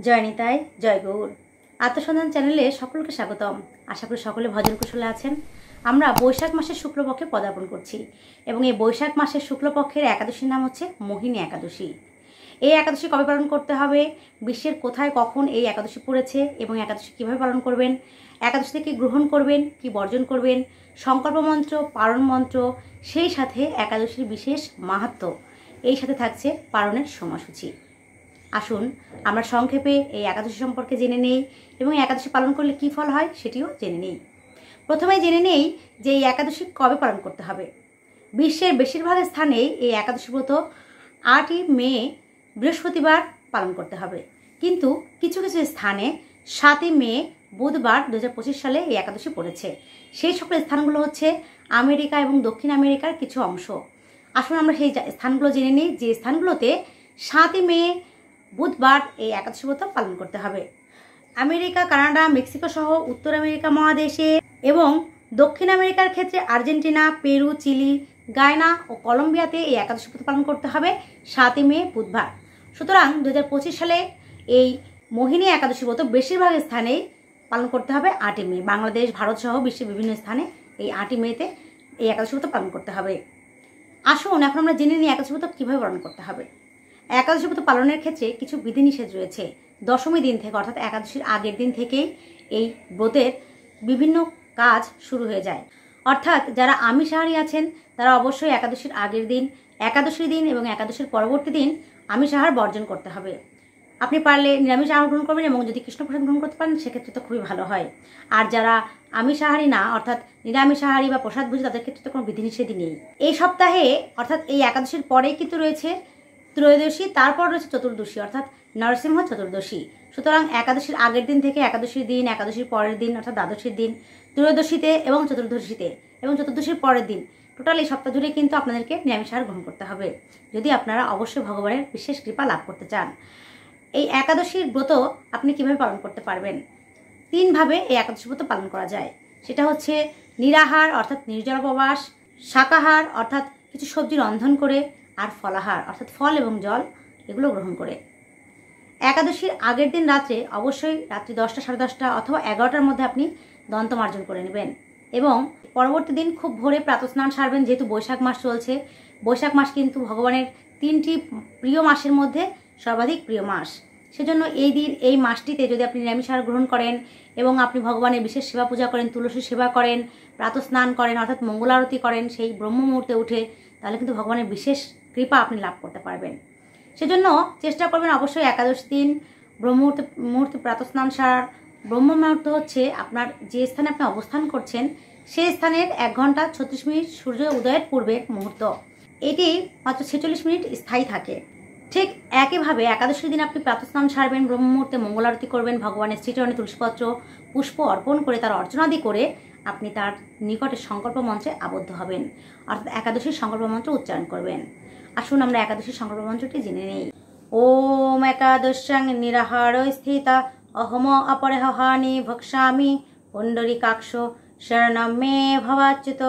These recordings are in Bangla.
জয় নিতাই, জয় গৌর। আত্মসন্ধান চ্যানেলে সকলকে স্বাগতম। আশা করি সকলে ভজন কুশলে আছেন। আমরা বৈশাখ মাসের শুক্লপক্ষে পদার্পণ করছি এবং এই বৈশাখ মাসের শুক্লপক্ষের একাদশীর নাম হচ্ছে মোহিনী একাদশী। এই একাদশী কবে পালন করতে হবে, বিশ্বের কোথায় কখন এই একাদশী পড়েছে এবং একাদশী কীভাবে পালন করবেন, একাদশী থেকে গ্রহণ করবেন কি বর্জন করবেন, সংকল্প মন্ত্র, পারণ মন্ত্র, সেই সাথে একাদশীর বিশেষ মাহাত্ম্য, এই সাথে থাকছে পারণের সময়সূচি। আসুন আমরা সংক্ষেপে এই একাদশী সম্পর্কে জেনে নেই এবং একাদশী পালন করলে কী ফল হয় সেটিও জেনে নেই। প্রথমে জেনে নেই যে এই একাদশী কবে পালন করতে হবে। বিশ্বের বেশিরভাগ স্থানেই এই একাদশী ব্রত 8ই মে বৃহস্পতিবার পালন করতে হবে, কিন্তু কিছু কিছু স্থানে 7ই মে বুধবার 2025 সালে এই একাদশী পড়েছে। সেই সকল স্থানগুলো হচ্ছে আমেরিকা এবং দক্ষিণ আমেরিকার কিছু অংশ। আসুন আমরা সেই স্থানগুলো জেনে নিই যে স্থানগুলোতে 7ই মে বুধবার এই একাদশী ব্রত পালন করতে হবে। আমেরিকা, কানাডা, মেক্সিকো সহ উত্তর আমেরিকা মহাদেশে এবং দক্ষিণ আমেরিকার ক্ষেত্রে আর্জেন্টিনা, পেরু, চিলি, গায়না ও কলম্বিয়াতে এই একাদশী ব্রত পালন করতে হবে 7ই মে বুধবার। সুতরাং 2025 সালে এই মোহিনী একাদশী ব্রত বেশিরভাগ স্থানেই পালন করতে হবে 8ই মে। বাংলাদেশ, ভারত সহ বিশ্বের বিভিন্ন স্থানে এই 8ই মেতে এই একাদশী ব্রত পালন করতে হবে। আসুন এখন আমরা জেনে নিই একাদশী ব্রত কীভাবে পালন করতে হবে। একাদশী ব্রত পালনের ক্ষেত্রে কিছু বিধিনিষেধ রয়েছে। দশমী দিন থেকে অর্থাৎ একাদশীর আগের দিন থেকেই এই ব্রতের বিভিন্ন কাজ শুরু হয়ে যায়। অর্থাৎ যারা আমিষাহারী আছেন তারা অবশ্যই একাদশীর আগের দিন, একাদশীর দিন এবং একাদশীর পরবর্তী দিন আমিষাহার বর্জন করতে হবে। আপনি পারলে নিরামিষ আহার গ্রহণ করবেন এবং যদি কৃষ্ণপ্রসাদ গ্রহণ করতে পারেন সেক্ষেত্রে তো খুবই ভালো হয়। আর যারা আমিষাহারী না অর্থাৎ নিরামিষাহারী বা প্রসাদ ভোজী তাদের ক্ষেত্রে তো কোনো বিধিনিষেধই নেই। এই সপ্তাহে অর্থাৎ এই একাদশীর পরেই কিন্তু রয়েছে ত্রয়োদশী, তারপর রয়েছে চতুর্দশী অর্থাৎ নরসিংহ চতুর্দশী। সুতরাং একাদশীর আগের দিন থেকে একাদশীর দিন, একাদশীর পরের দিন অর্থাৎ দ্বাদশীর দিন, ত্রয়োদশীতে এবং চতুর্দশীতে এবং চতুর্দশীর পরের দিন টোটাল এই সপ্তাহ জুড়ে কিন্তু আপনাদেরকে নিরামিষ আহার গ্রহণ করতে হবে যদি আপনারা অবশ্যই ভগবানের বিশেষ কৃপা লাভ করতে চান। এই একাদশীর ব্রত আপনি কিভাবে পালন করতে পারবেন? 3 ভাবে এই একাদশী ব্রত পালন করা যায়। সেটা হচ্ছে নিরাহার অর্থাৎ নির্জল উপবাস, শাকাহার অর্থাৎ কিছু সবজি রন্ধন করে, আর ফলাহার অর্থাৎ ফল এবং জল এগুলো গ্রহণ করে। একাদশীর আগের দিন রাত্রে অবশ্যই রাত্রি 10টা, 10:30 অথবা 11টার মধ্যে আপনি দন্তমার্জন করে নেবেন এবং পরবর্তী দিন খুব ভোরে প্রাতঃস্নান সারবেন। যেহেতু বৈশাখ মাস চলছে, বৈশাখ মাস কিন্তু ভগবানের 3টি প্রিয় মাসের মধ্যে সর্বাধিক প্রিয় মাস। সেজন্য এই দিন এই মাসটিতে যদি আপনি নিরামিষ আহার গ্রহণ করেন এবং আপনি ভগবানের বিশেষ সেবা পূজা করেন, তুলসী সেবা করেন, প্রাতঃস্নান করেন অর্থাৎ মঙ্গল আরতি করেন সেই ব্রহ্ম মুহূর্তে উঠে, তাহলে কিন্তু ভগবানের বিশেষ কৃপা আপনি লাভ করতে পারবেন। সেজন্য চেষ্টা করবেন অবশ্যই একাদশী দিন মুহূর্তে প্রাতঃস্নান সারার। ব্রহ্ম মুহূর্ত হচ্ছে আপনার যে স্থানে আপনি অবস্থান করছেন সেই স্থানের 1 ঘন্টা 36 মিনিট সূর্য উদয়ের পূর্বের মুহূর্ত। এটি মাত্র 46 মিনিট স্থায়ী থাকে। ঠিক একইভাবে একাদশীর দিন আপনি প্রাতঃস্নান সারবেন, ব্রহ্ম মুহূর্তে মঙ্গল আরতি করবেন, ভগবানের শ্রীচরণে তুলসীপত্র পুষ্প অর্পণ করে তার অর্চনাদি করে আপনি তার নিকটে সংকল্প মন্ত্রে আবদ্ধ হবেন অর্থাৎ একাদশীর সংকল্প মন্ত্র উচ্চারণ করবেন। আসুন আমরা একাদশীর সংকল্প মন্ত্রটি জেনে নেই। ওম একাদশ্যাং নিরাহার স্থিতা অহম অপরেহানি ভক্ষামি পুণ্ডরীকাক্ষ শরণম মে ভবাচ্যুত।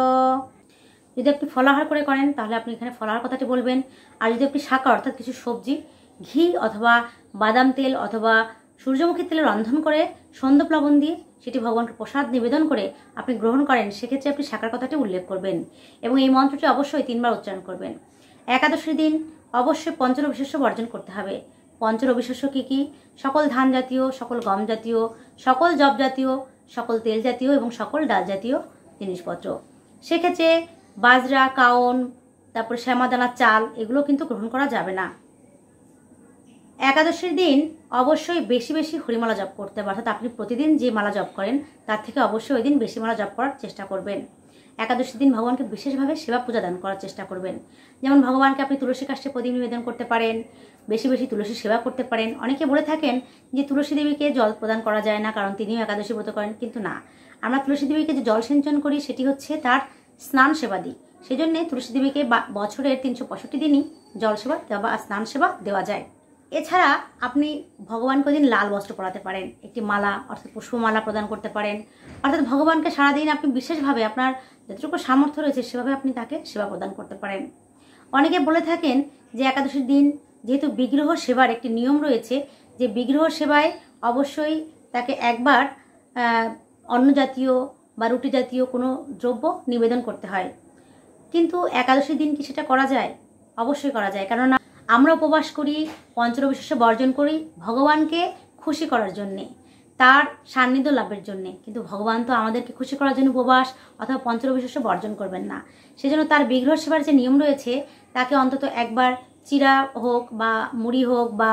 যদি আপনি ফলাহার করেন তাহলে আপনি এখানে ফলাহার কথাটি বলবেন। আর যদি আপনি শাকা অর্থাৎ কিছু সবজি ঘি অথবা বাদাম তেল অথবা সূর্যমুখী তেলে রন্ধন করে সন্দপ লবণ দিয়ে সেটি ভগবানকে প্রসাদ নিবেদন করে আপনি গ্রহণ করেন, সেক্ষেত্রে আপনি শাকার কথাটি উল্লেখ করবেন এবং এই মন্ত্রটি অবশ্যই 3 বার উচ্চারণ করবেন। একাদশীর দিন অবশ্যই পঞ্চরবিশস্য বর্জন করতে হবে। পঞ্চরবিশস্য কী কী? সকল ধান জাতীয়, সকল গম জাতীয়, সকল জব জাতীয়, সকল তেল জাতীয় এবং সকল ডাল জাতীয় জিনিসপত্র। সেক্ষেত্রে বাজরা, কাউন, তারপরে শ্যামাদানার চাল এগুলো কিন্তু গ্রহণ করা যাবে না। একাদশীর দিন অবশ্যই বেশি বেশি হরিমালা জপ করতে হবে অর্থাৎ আপনি প্রতিদিন যে মালা জপ করেন তার থেকে অবশ্যই ওই দিন বেশি মালা জপ করার চেষ্টা করবেন। একাদশীর দিন ভগবানকে বিশেষভাবে সেবা পূজা দান করার চেষ্টা করবেন। যেমন ভগবানকে আপনি তুলসী কাষ্ঠে প্রদীপ নিবেদন করতে পারেন, বেশি বেশি তুলসী সেবা করতে পারেন। অনেকে বলে থাকেন যে তুলসী দেবীকে জল প্রদান করা যায় না কারণ তিনিও একাদশী ব্রত করেন, কিন্তু না, আমরা তুলসী দেবীকে যে জল সিঞ্চন করি সেটি হচ্ছে তার স্নান সেবা দিই। সেই জন্যে তুলসী দেবীকে বছরের 365 দিনই জল সেবা বা স্নান সেবা দেওয়া যায়। এছাড়া আপনি ভগবানকে দিন লাল বস্ত্র পরাতে পারেন, একটি মালা অর্থাৎ পুষ্পমালা প্রদান করতে পারেন অর্থাৎ ভগবানকে সারাদিন আপনি বিশেষভাবে আপনার যতটুকু সামর্থ্য রয়েছে সেভাবে আপনি তাকে সেবা প্রদান করতে পারেন। অনেকে বলে থাকেন যে একাদশীর দিন যেহেতু বিগ্রহ সেবার একটি নিয়ম রয়েছে যে বিগ্রহ সেবায় অবশ্যই তাকে একবার অন্ন জাতীয় বা রুটি জাতীয় কোনো দ্রব্য নিবেদন করতে হয়। কিন্তু একাদশীর দিন কি সেটা করা যায়? অবশ্যই করা যায়, কেননা আমরা উপবাস করি, পঞ্চরবিশেষ বর্জন করি ভগবানকে খুশি করার জন্যে, তার সান্নিধ্য লাভের জন্যে। কিন্তু ভগবান তো আমাদেরকে খুশি করার জন্য উপবাস অথবা পঞ্চরবিশেষ বর্জন করবেন না। সেজন্য তার বিগ্রহ সেবার যে নিয়ম রয়েছে তাকে অন্তত একবার চিরা হোক বা মুড়ি হোক বা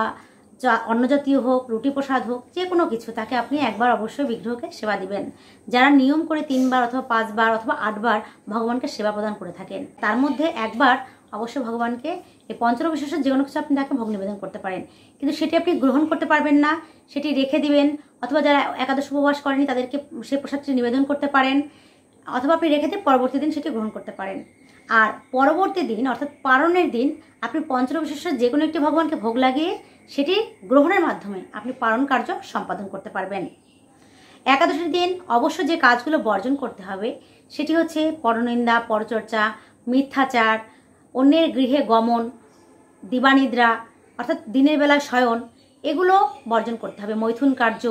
অন্ন জাতীয় হোক, রুটি প্রসাদ হোক, যে কোনো কিছু তাকে আপনি একবার অবশ্যই বিগ্রহকে সেবা দিবেন। যারা নিয়ম করে 3 বার অথবা 5 বার অথবা 8 বার ভগবানকে সেবা প্রদান করে থাকেন, তার মধ্যে একবার অবশ্যই ভগবানকে এই পঞ্চরবিশেষের যে কোনো কিছু আপনি তাকে ভোগ নিবেদন করতে পারেন। কিন্তু সেটি আপনি গ্রহণ করতে পারবেন না, সেটি রেখে দিবেন। অথবা যারা একাদশ উপবাস করেনি তাদেরকে সেই প্রসাদটি নিবেদন করতে পারেন, অথবা আপনি রেখে দিয়ে পরবর্তী দিন সেটি গ্রহণ করতে পারেন। আর পরবর্তী দিন অর্থাৎ পারণের দিন আপনি পঞ্চরবিশেষের যে কোনো একটি ভগবানকে ভোগ লাগিয়ে সেটি গ্রহণের মাধ্যমে আপনি পারণ কার্য সম্পাদন করতে পারবেন। একাদশীর দিন অবশ্য যে কাজগুলো বর্জন করতে হবে সেটি হচ্ছে পরনিন্দা, পরচর্চা, মিথ্যাচার, অন্যের গৃহে গমন, দিবানিদ্রা অর্থাৎ দিনের বেলা শয়ন, এগুলো বর্জন করতে হবে। মৈথুন কার্য,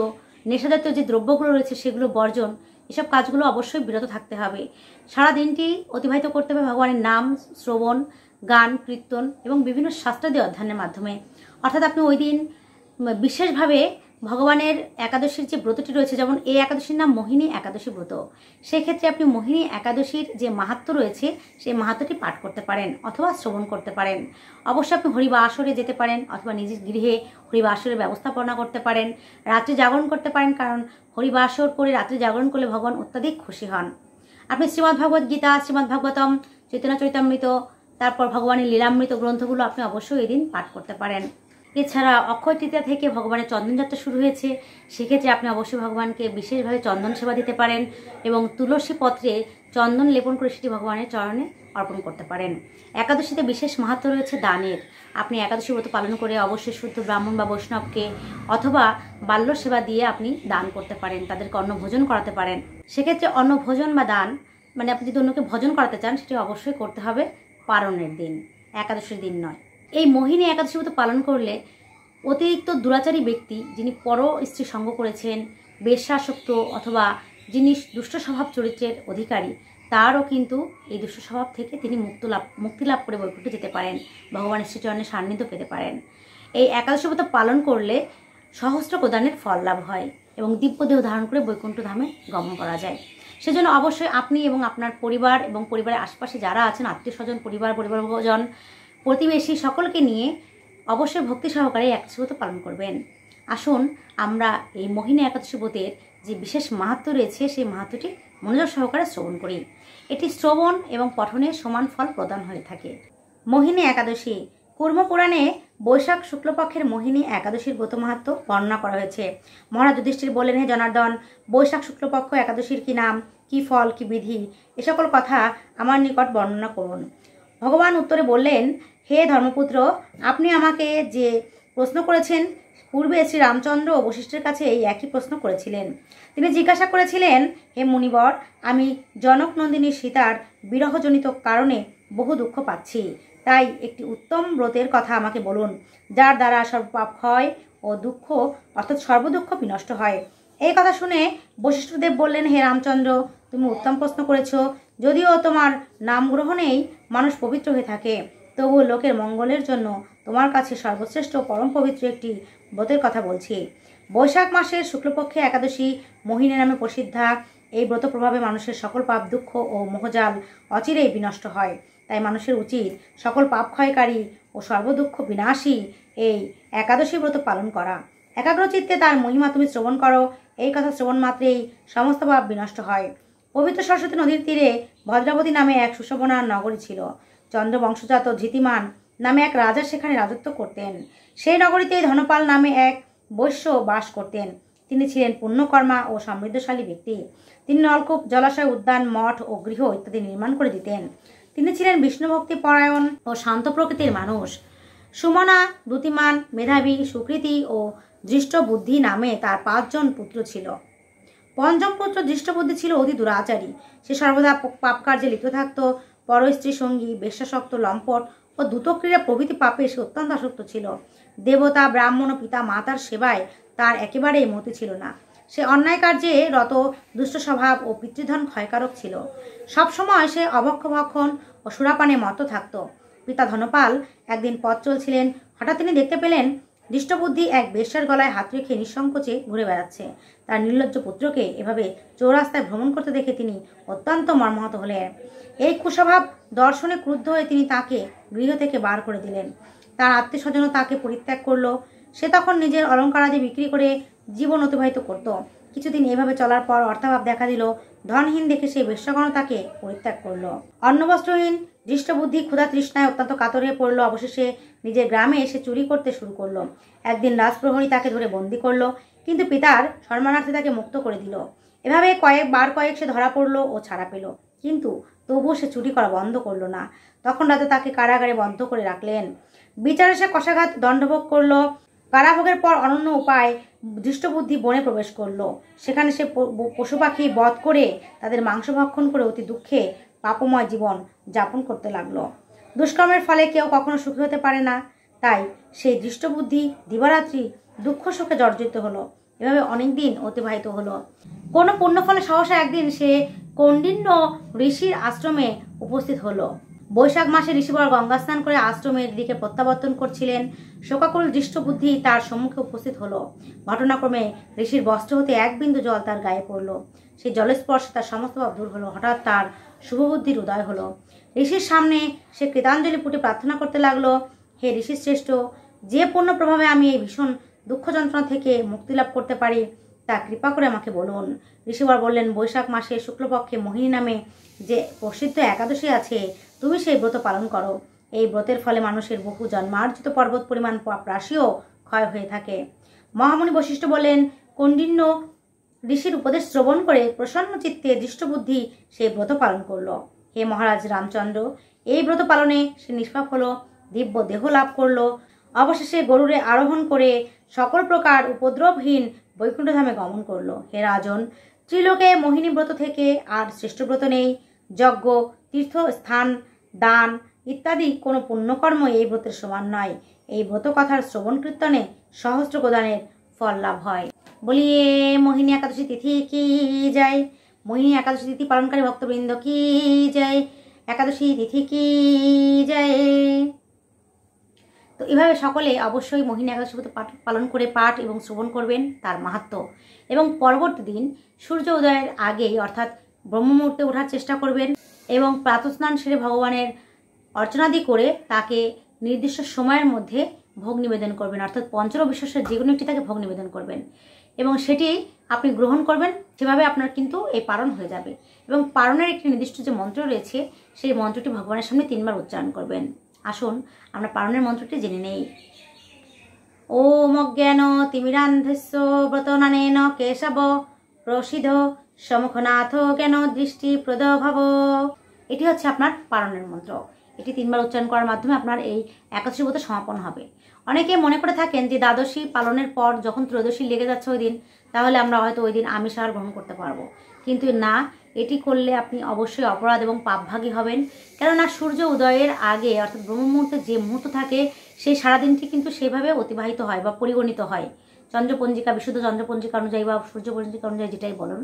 নেশাজাতীয় যে দ্রব্যগুলো রয়েছে সেগুলো বর্জন, এসব কাজগুলো অবশ্যই বিরত থাকতে হবে। সারা দিনটি অতিবাহিত করতে হবে ভগবানের নাম, শ্রবণ, গান, কীর্তন এবং বিভিন্ন শাস্ত্রাদি অধ্যয়নের মাধ্যমে। অর্থাৎ আপনি ওই দিন বিশেষভাবে ভগবানের একাদশীর যে ব্রতটি রয়েছে, যেমন এই একাদশীর নাম মোহিনী একাদশী ব্রত, সেক্ষেত্রে আপনি মোহিনী একাদশীর যে মাহাত্ম্য রয়েছে সেই মাহাত্ম্যটি পাঠ করতে পারেন অথবা শ্রবণ করতে পারেন। অবশ্যই আপনি হরিবা আসরে যেতে পারেন অথবা নিজের গৃহে হরিবা আসরের ব্যবস্থাপনা করতে পারেন, রাত্রি জাগরণ করতে পারেন, কারণ হরিবা আসর করে রাত্রি জাগরণ করলে ভগবান অত্যাধিক খুশি হন। আপনি শ্রীমদ্ ভগবদ গীতা, শ্রীমদ্ ভাগবতম, চৈতন্য চরিতামৃত, তারপর ভগবানের লীলামৃত গ্রন্থগুলো আপনি অবশ্যই এই দিন পাঠ করতে পারেন। এছাড়া অক্ষয় তৃতীয়া থেকে ভগবানের চন্দনযাত্রা শুরু হয়েছে, সেক্ষেত্রে আপনি অবশ্যই ভগবানকে বিশেষভাবে চন্দন সেবা দিতে পারেন এবং তুলসী পত্রে চন্দন লেপন করে সেটি ভগবানের চরণে অর্পণ করতে পারেন। একাদশীতে বিশেষ মাহাত্ম্য রয়েছে দানের। আপনি একাদশী ব্রত পালন করে অবশ্যই শুদ্ধ ব্রাহ্মণ বা বৈষ্ণবকে অথবা বাল্য সেবা দিয়ে আপনি দান করতে পারেন, তাদেরকে অন্ন ভোজন করাতে পারেন। সেক্ষেত্রে অন্ন ভোজন বা দান মানে আপনি যদি অন্যকে ভোজন করাতে চান সেটি অবশ্যই করতে হবে পারণের দিন, একাদশীর দিন নয়। এই মোহিনী একাদশী ব্রত পালন করলে অতিরিক্ত দুরাচারী ব্যক্তি, যিনি পর স্ত্রী সঙ্গ করেছেন, বেশ্যাসক্ত অথবা যিনি দুষ্ট স্বভাব চরিত্রের অধিকারী, তারও কিন্তু এই দুষ্ট স্বভাব থেকে তিনি মুক্তি লাভ করে বৈকুণ্ঠে যেতে পারেন, ভগবানের শ্রীচরণের সান্নিধ্য পেতে পারেন। এই একাদশী ব্রত পালন করলে সহস্র প্রদানের ফল লাভ হয় এবং দিব্যদেহ ধারণ করে বৈকুণ্ঠ ধামে গমন করা যায়। সেজন্য অবশ্যই আপনি এবং আপনার পরিবার এবং পরিবারের আশপাশে যারা আছেন, আত্মীয় স্বজন, পরিবারজন, প্রতিবেশী, সকলকে নিয়ে অবশ্যই ভক্তি সহকারে একাদশী ব্রত পালন করবেন। আসুন আমরা এই মোহিনী একাদশী ব্রতের যে বিশেষ মাহাত্ম্য রয়েছে সেই মাহাত্ম্যটি মনোযোগ সহকারে শ্রবণ করি। এটি শ্রবণ এবং পঠনে সমান ফল প্রদান হয়ে থাকে। মোহিনী একাদশী কুর্মপুরাণে বৈশাখ শুক্লপক্ষের মোহিনী একাদশীর ব্রত মাহাত্ম্য বর্ণনা করা হয়েছে। মহারাজ যুধিষ্ঠির বললেন, হে জনার্দন, বৈশাখ শুক্লপক্ষ একাদশীর কি নাম, কি ফল, কি বিধি, এ সকল কথা আমার নিকট বর্ণনা করুন। ভগবান উত্তরে বললেন, হে ধর্মপুত্র, আপনি আমাকে যে প্রশ্ন করেছেন, পূর্বে শ্রী রামচন্দ্র ও বশিষ্ঠের কাছে এই একই প্রশ্ন করেছিলেন। তিনি জিজ্ঞাসা করেছিলেন, হে মুনিবর, আমি জনক নন্দিনী সীতার বিরহজনিত কারণে বহু দুঃখ পাচ্ছি, তাই একটি উত্তম ব্রতের কথা আমাকে বলুন, যার দ্বারা সর্বপাপ ক্ষয় ও দুঃখ অর্থাৎ সর্বদুঃখ বিনষ্ট হয়। এই কথা শুনে বশিষ্ঠদেব বললেন, হে রামচন্দ্র, তুমি উত্তম প্রশ্ন করেছ। যদিও তোমার নাম গ্রহণেই মানুষ পবিত্র হয়ে থাকে, তবু লোকের মঙ্গলের জন্য তোমার কাছে সর্বশ্রেষ্ঠ পরম পবিত্র একটি ব্রতের কথা বলছি। বৈশাখ মাসের শুক্লপক্ষে একাদশী মোহিনী নামে প্রসিদ্ধা। এই ব্রত প্রভাবে মানুষের সকল পাপ, দুঃখ ও মোহজাল অচিরেই বিনষ্ট হয়। তাই মানুষের উচিত সকল পাপ ক্ষয়কারী ও সর্বদুঃখ বিনাশী এই একাদশী ব্রত পালন করা। একাগ্রচিত্তে তার মহিমা তুমি শ্রবণ করো, এই কথা শ্রবণ মাত্রেই সমস্ত পাপ বিনষ্ট হয়। পবিত্র সরস্বতী নদীর তীরে ভদ্রাবতী নামে এক সুশোভনা নগরী ছিল। চন্দ্রবংশজাত ধৃতিমান নামে এক রাজা সেখানে রাজত্ব করতেন। সেই নগরীতেই ধনপাল নামে এক বৈশ্য বাস করতেন। তিনি ছিলেন পুণ্যকর্মা ও সমৃদ্ধশালী ব্যক্তি। তিনি নলকূপ, জলাশয়, উদ্যান, মঠ ও গৃহ ইত্যাদি নির্মাণ করে দিতেন। তিনি ছিলেন বিষ্ণুভক্তি পরায়ণ ও শান্ত প্রকৃতির মানুষ। সুমনা, দ্যুতিমান, মেধাবী, সুকৃতি ও দৃষ্টবুদ্ধি নামে তার 5 জন পুত্র ছিল। পঞ্চম পুত্র দৃষ্টবুদ্ধি ছিল অতি দুরাচারী। সে সর্বদা পাপ কার্যে লিপ্ত থাকত। পর স্ত্রী সঙ্গী, বেশ্যাসক্ত, লম্পট ও ও দ্রুতক্রিয়া প্রভৃতি পাপে সে অত্যন্ত আসক্ত ছিল। দেবতা, ব্রাহ্মণ ও পিতা মাতার সেবায় তার একেবারেই মতি ছিল না। সে অন্যায় কার্যে রত, দুষ্ট স্বভাব ও পিতৃধন ক্ষয়কারক ছিল। সবসময় সে অভক্ষভক্ষণ ও সুরাপানে মত্ত থাকত। পিতা ধনপাল একদিন পথ চলছিলেন। হঠাৎ তিনি দেখতে পেলেন দৃষ্টবুদ্ধি এক বেশ্যার গলায় হাত রেখে নিঃসংকোচে ঘুরে বেড়াচ্ছে। তার নির্লজ্জ পুত্রকে এভাবে চৌরাস্তায় ভ্রমণ করতে দেখে তিনি অত্যন্ত মর্মাহত হলেন। এই কুস্বভাব দর্শনে ক্রুদ্ধ হয়ে তিনি তাকে গৃহ থেকে বার করে দিলেন। তার আত্মীয় স্বজনও তাকে পরিত্যাগ করলো। সে তখন নিজের অলঙ্কারাদি বিক্রি করে জীবন অতিবাহিত করত। কিছুদিন এভাবে চলার পর অর্থাভাব দেখা দিল। ধনহীন দেখে সেই বেশ্যাগণ তাকে পরিত্যাগ করলো। অন্নবস্ত্রহীন দৃষ্টবুদ্ধি ক্ষুধা তৃষ্ণায় অত্যন্ত কাতর হয়ে পড়লো। অবশেষে নিজের গ্রামে এসে চুরি করতে শুরু করলো। একদিন রাজপ্রহরী তাকে ধরে বন্দি করলো, কিন্তু পিতার সম্মানার্থে তাকে মুক্ত করে দিল। এভাবে কয়েক সে ধরা পড়লো ও ছাড়া পেল, কিন্তু তবুও সে চুরি করা বন্ধ করলো না। তখন রাতে তাকে কারাগারে বন্ধ করে রাখলেন। বিচারে সে কষাঘাত দণ্ডভোগ করলো। কারাভোগের পর অনন্য উপায় দৃষ্টবুদ্ধি বনে প্রবেশ করলো। সেখানে সে পশু পাখি বধ করে তাদের মাংস ভক্ষণ করে অতি দুঃখে পাপময় জীবন যাপন করতে লাগলো। দুষ্কর্মের ফলে কেউ কখনো সুখী হতে পারে না, তাই সেই দৃষ্টবুদ্ধি দিবারাত্রি দুঃখ সুখে জর্জরিত হলো। এভাবে অনেক দিন অতিবাহিত হলো। কোনো পুণ্যফলে সহসা একদিন সে কৌণ্ডিন্য ঋষির আশ্রমে উপস্থিত হলো। বৈশাখ মাসে ঋষিবর গঙ্গা স্নান করে আশ্রমের দিকে প্রত্যাবর্তন করছিলেন। শোকাকুল দৃষ্টবুদ্ধি তার সম্মুখে উপস্থিত হলো। ঘটনাক্রমে ঋষির বস্ত্র হতে এক বিন্দু জল তার গায়ে পড়ল। সেই জলের স্পর্শে তার সমস্ত ভাব দূর হলো। হঠাৎ তার শুভবুদ্ধির উদয় হলো। ঋষির সামনে সে কৃতাঞ্জলি পুটে প্রার্থনা করতে লাগলো, হে ঋষি শ্রেষ্ঠ, যে পুণ্য প্রভাবে আমি এই ভীষণ দুঃখ যন্ত্রণা থেকে মুক্তি লাভ করতে পারি তা কৃপা করে আমাকে বলুন। ঋষিবর বললেন, বৈশাখ মাসে শুক্লপক্ষে মোহিনী নামে যে প্রসিদ্ধ একাদশী আছে, তুমি সেই ব্রত পালন করো। এই ব্রতের ফলে মানুষের বহু জন্মার্জিত পর্বত পরিমাণ রাশিও ক্ষয় হয়ে থাকে। মহামুনি বশিষ্ঠ বললেন, কৌণ্ডিন্য ঋষির উপদেশ শ্রবণ করে প্রসন্ন চিত্তে দৃষ্টবুদ্ধি সেই ব্রত পালন করলো। হে মহারাজ রামচন্দ্র, এই ব্রত পালনে সে নিষ্পাপ হলো, দিব্য দেহ লাভ করলো। অবশেষে গরুড়ে আরোহণ করে সকল প্রকার উপদ্রবহীন বৈকুণ্ঠধামে গমন করলো। হে রাজন, ত্রিলোকে মোহিনী ব্রত থেকে আর শ্রেষ্ঠ ব্রত নেই। যজ্ঞ, তীর্থ স্থান, দান ইত্যাদি কোনো পুণ্যকর্ম এই ব্রতের সমান নয়। এই ব্রত কথার শ্রবণ কীর্তনে সহস্র প্রদানের ফল লাভ হয়। বলিয়ে মোহিনী একাদশী তিথি কি যায়। মোহিনী একাদশী তিথি পালনকারী ভক্তবৃন্দ কি যায়। একাদশী তিথি কি যায়। তো এভাবে সকলে অবশ্যই মোহিনী একাদশী ব্রত পালন করে পাঠ এবং শ্রবণ করবেন তার মাহাত্ম্য, এবং পরবর্তী দিন সূর্য উদয়ের আগেই অর্থাৎ ব্রহ্ম মুহূর্তে ওঠার চেষ্টা করবেন এবং প্রাতঃস্নান সেরে ভগবানের অর্চনাদি করে তাকে নির্দিষ্ট সময়ের মধ্যে ভোগ নিবেদন করবেন, অর্থাৎ পঞ্চরবিশ্বাসের যে কোনো একটি তাকে ভোগ নিবেদন করবেন এবং সেটি আপনি গ্রহণ করবেন। সেভাবে আপনার কিন্তু এই পারণ হয়ে যাবে। এবং পারণের একটি নির্দিষ্ট যে মন্ত্র রয়েছে সেই মন্ত্রটি ভগবানের সামনে 3 বার উচ্চারণ করবেন। আসুন আমরা পারণের মন্ত্রটি জেনে নেই। ওম অজ্ঞান তিমিরান্ধস্য ব্রতনানেন কেশব প্রসিদ্ধ সমুখনাথ জ্ঞান দৃষ্টি প্রদভব। এটি হচ্ছে আপনার পারণের মন্ত্র। এটি 3 বার উচ্চারণ করার মাধ্যমে আপনার এই একাদশী ব্রত সমাপন হবে। অনেকে মনে করে থাকেন যে দ্বাদশী পালনের পর যখন ত্রয়োদশী লেগে যাচ্ছে ওই দিন, তাহলে আমরা হয়তো ওই দিন আমিষ আহার গ্রহণ করতে পারবো, কিন্তু না, এটি করলে আপনি অবশ্যই অপরাধ এবং পাপভাগী হবেন। কেননা সূর্য উদয়ের আগে অর্থাৎ ব্রহ্ম মুহূর্তে যে মুহূর্ত থাকে সেই সারাদিনটি কিন্তু সেভাবে অতিবাহিত হয় বা পরিগণিত হয় চন্দ্রপঞ্জিকা, বিশুদ্ধ চন্দ্রপঞ্জিকা অনুযায়ী বা সূর্য পঞ্জিকা অনুযায়ী, যেটাই বলুন।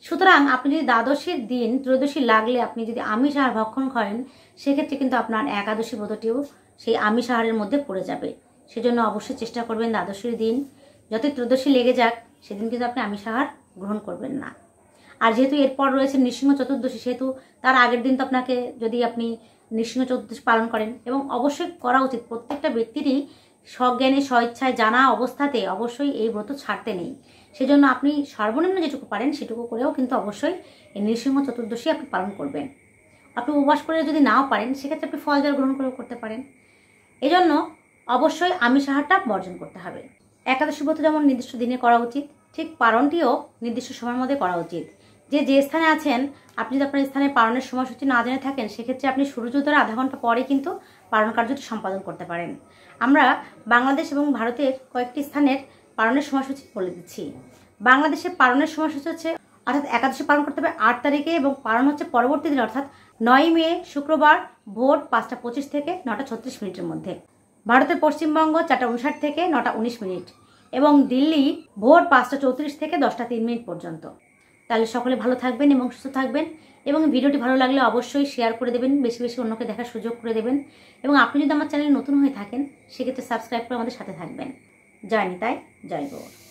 সুতরাং আপনি যদি দ্বাদশীর দিন ত্রয়োদশী লাগলে আপনি যদি আমিষ আহার ভক্ষণ করেন, সেক্ষেত্রে কিন্তু আপনার একাদশী ব্রতটিও সেই আমিষ আহারের মধ্যে পড়ে যাবে। সেজন্য অবশ্যই চেষ্টা করবেন দ্বাদশীর দিন যতই ত্রয়োদশী লেগে যাক সেদিন কিন্তু আপনি আমিষ আহার গ্রহণ করবেন না। আর যেহেতু এরপর রয়েছে নৃসিংহ চতুর্দশী, সেহেতু তার আগের দিন তো আপনাকে যদি আপনি নৃসিংহ চতুর্দশী পালন করেন, এবং অবশ্যই করা উচিত, প্রত্যেকটা ব্যক্তিরই সজ্ঞানে স্বইচ্ছায় জানা অবস্থাতে অবশ্যই এই ব্রত ছাড়তে নেই। সেজন্য আপনি সর্বনিম্ন যেটুকু পারেন সেটুকু করেও কিন্তু অবশ্যই এই নৃসিংহ চতুর্দশী আপনি পালন করবেন। আপনি উপবাস করে যদি নাও পারেন সেক্ষেত্রে আপনি ফল জল গ্রহণ করেও করতে পারেন। এজন্য অবশ্যই আমিষ আহারটা বর্জন করতে হবে। একাদশী ব্রত যেমন নির্দিষ্ট দিনে করা উচিত, ঠিক পালনটিও নির্দিষ্ট সময়ের মধ্যে করা উচিত। যে স্থানে আছেন, আপনি যদি আপনার স্থানে পালনের সময়সূচি না জেনে থাকেন, সেক্ষেত্রে আপনি সূর্যোদয়ের আধা ঘন্টা পরে কিন্তু পালন কার্যটি সম্পাদন করতে পারেন। আমরা বাংলাদেশ এবং ভারতের কয়েকটি স্থানের পালনের সময়সূচি বলে দিচ্ছি। বাংলাদেশের পালনের সময়সূচি হচ্ছে, অর্থাৎ একাদশী পালন করতে হবে 8 তারিখে এবং পালন হচ্ছে পরবর্তী দিন অর্থাৎ 9 মে শুক্রবার ভোর 5:25 থেকে 9:36 মধ্যে। ভারতের পশ্চিমবঙ্গ 4:59 থেকে 9:19 এবং দিল্লি ভোর 5:34 থেকে 10:03 পর্যন্ত। তাহলে সকলে ভালো থাকবেন এবং সুস্থ থাকবেন, এবং ভিডিওটি ভালো লাগলে অবশ্যই শেয়ার করে দেবেন, বেশি বেশি অন্যকে দেখার সুযোগ করে দেবেন, এবং আপনি যদি আমার চ্যানেলে নতুন হয়ে থাকেন সেক্ষেত্রে সাবস্ক্রাইব করে আমাদের সাথে থাকবেন। জয় নিতাই, জয় গৌর।